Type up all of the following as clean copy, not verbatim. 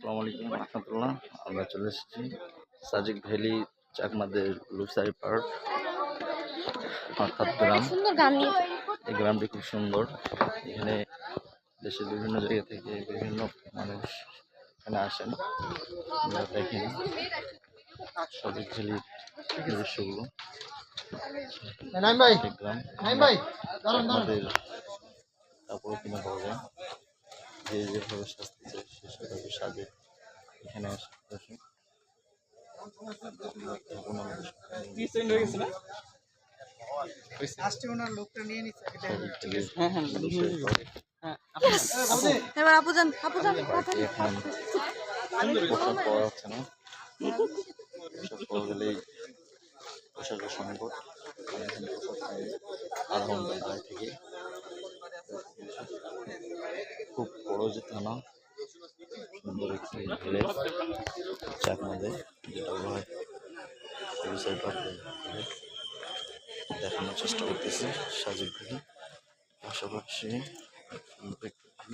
আসসালামু আলাইকুম রহমতুল্লাহ। আমরা চলে এসেছি সাজেক ভ্যালি চাকমাদের লুসাই পার্ক অর্থাৎ গ্রাম। এই গ্রামটি খুব সুন্দর। এখানে দেশের বিভিন্ন জায়গা থেকে বিভিন্ন মানুষ এখানে আসেন। আপনারা দেখেন সাজেক ভ্যালির দৃশ্যগুলো। গ্রাম চাকমাদের কাপড় কিনে পাওয়া যায়। যে যেভাবে সাজতে চায় সেভাবে সাজে এখানে আসে। পোশাকের সংকট আধা ঘন্টা আগে থেকে। খুব বড় যে থানা, সুন্দর একটি ভিলেজ চাকমাদের, যেটা বলা হয় দেখানোর চেষ্টা করতেছি সাজেক ভ্যালি। পাশাপাশি সুন্দর একটি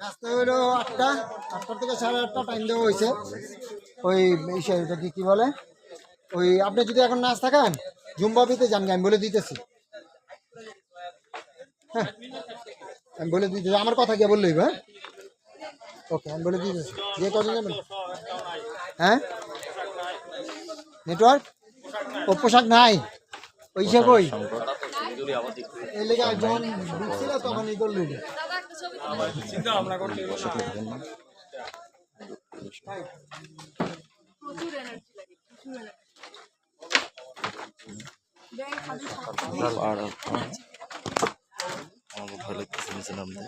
রাস্তা হলো 8টা থেকে 8:30 টাইম দেওয়া হয়েছে। ওই এটা কি বলে, ওই আপনি যদি এখন নাচ থাকেন জুম্বাবিতে যান, আমি বলে দিতেছি। হ্যাঁ, আমি বলে দিতেছি, আমার কথা কে বললেই হ্যাঁ, ওকে আমি বলে দিতেছি। যে কদিন যাবেন? হ্যাঁ, নেটওয়ার্ক ও পোশাক নাই ওই সে কই এই লেগে যখন ঢুকছিল তখন ই করল। ভয় লাগতেছে নিচে নামতে।